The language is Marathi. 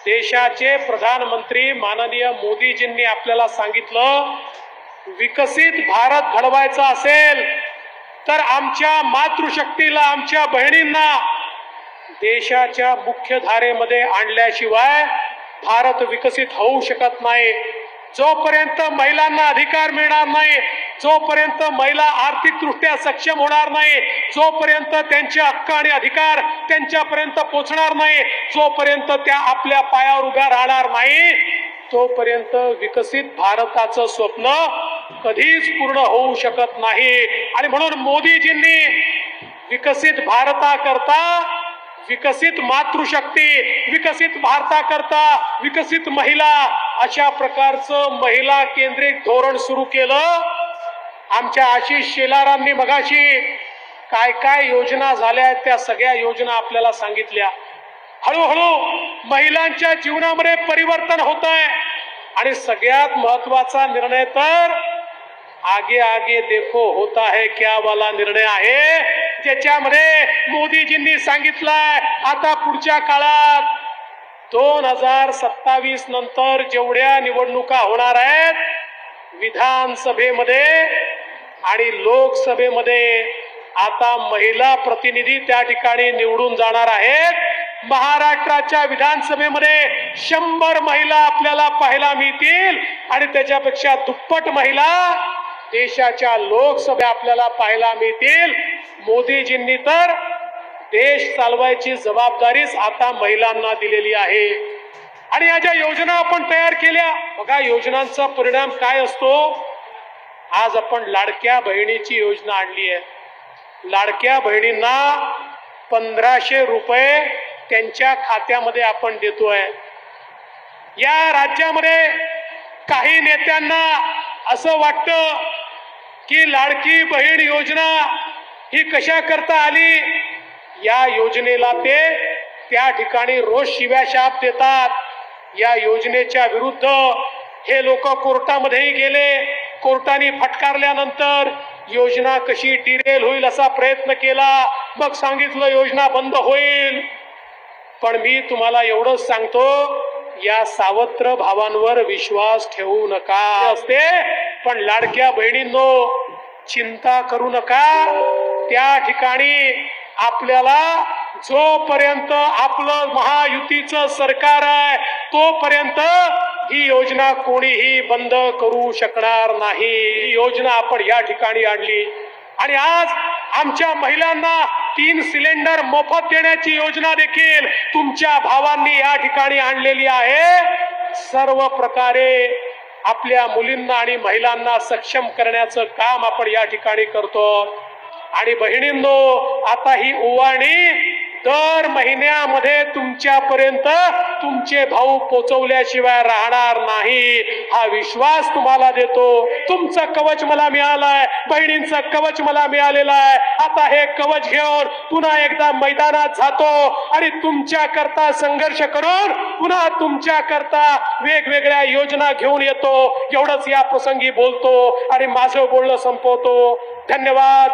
देशाचे प्रधानमंत्री माननीय मोदीजींनी आपल्याला सांगितलं, विकसित भारत घडवायचा असेल तर आमच्या मातृशक्तीला, आमच्या बहिणींना देशाच्या मुख्य धारेमध्ये आणल्याशिवाय भारत विकसित होऊ शकत नाही। जोपर्यंत महिलांना अधिकार मिळणार नाही, जोपर्यंत महिला आर्थिकदृष्ट्या सक्षम होणार नाही, जोपर्यंत त्यांचे हक्क आणि अधिकार त्यांच्यापर्यंत पोहोचणार नाही, जोपर्यंत त्या आपल्या पायावर उभ्या राहणार नाही, तोपर्यंत विकसित भारताचं स्वप्न कधीच पूर्ण होऊ शकत नाही। आणि म्हणून मोदीजींनी विकसित भारताकरता विकसित मातृशक्ती, विकसित भारताकरता विकसित महिला अशा प्रकारचं महिला केंद्रित धोरण सुरू केलं। आमच्या आशिष शेलारांनी मगाशी काय काय योजना झाल्या त्या सगळ्या योजना आपल्याला सांगितल्या। हळूहळू महिलांच्या जीवनामध्ये परिवर्तन होत आहे आणि सगळ्यात महत्त्वाचा निर्णय तर आगे आगे देखो होता है क्या वाला निर्णय आहे, ज्याच्यामध्ये मोदीजींनी सांगितलंय आता पुढच्या काळात 2027 नंतर जेवढ्या निवडणुका होणार आहेत, विधानसभेमध्ये आणि लोकसभेमध्ये आता महिला प्रतिनिधी त्या ठिकाणी निवडून जाणार आहेत। महाराष्ट्राच्या विधानसभेमध्ये 100 महिला आपल्याला पाहायला मिळतील आणि त्याच्यापेक्षा दुप्पट महिला देशाच्या लोकसभा आपल्याला पाहायला मिळतील। मोदीजींनी तर देश चालवायची जबाबदारीच आता महिलांना दिलेली आहे आणि या ज्या योजना आपण तयार केल्या, बघा योजनांचा परिणाम काय असतो। आज आपण लाडक्या बहिणीची योजना आणली आहे। लाडक्या बहिणींना 1500 रुपये त्यांच्या खात्यामध्ये आपण देतोय। या राज्यामध्ये काही नेत्यांना असं वाटतं की लाडकी बहीण योजना ही कशा करता आली, या योजनेला ते त्या ठिकाणी रोज शिव्याशाप देतात। या योजनेच्या विरुद्ध हे लोक कोर्टामध्येही गेले, कोर्टाने फटकारल्यानंतर योजना कशी डिरेल होईल असा प्रयत्न केला, मग सांगितलं योजना बंद होईल। पण मी तुम्हाला एवढंच सांगतो, या सावत्र भावांवर विश्वास ठेवू नका असते। पण लाडक्या बहिणींनो चिंता करू नका, त्या ठिकाणी आपल्याला जोपर्यंत आपलं महायुतीचं सरकार आहे तोपर्यंत ही योजना कोणीही बंद करू शकणार नाही। ही योजना आपण या ठिकाणी आणली आणि आज आमच्या महिलांना 3 सिलेंडर मोफत देण्याची योजना देखील तुमच्या भावांनी या ठिकाणी आणलेली आहे। सर्व प्रकारे आपल्या मुलींना आणि महिलांना सक्षम करण्याचं काम आपण या ठिकाणी करतो। आणि बहिणींनो आता ही ओवाळणी दर महिन्यामध्ये तुमच्यापर्यंत तुमचे भाऊ पोचवल्याशिवाय राहणार नाही, हा विश्वास तुम्हाला देतो। तुमचं कवच मला मिळालंय, बहिणींचं कवच मला मिळालेलं आहे। आता हे कवच घेऊन पुन्हा एकदा मैदानात जातो आणि तुमच्या करता संघर्ष करून पुन्हा तुमच्या करता वेगवेगळ्या योजना घेऊन येतो। एवढंच या प्रसंगी बोलतो आणि माझं बोलणं संपवतो। धन्यवाद।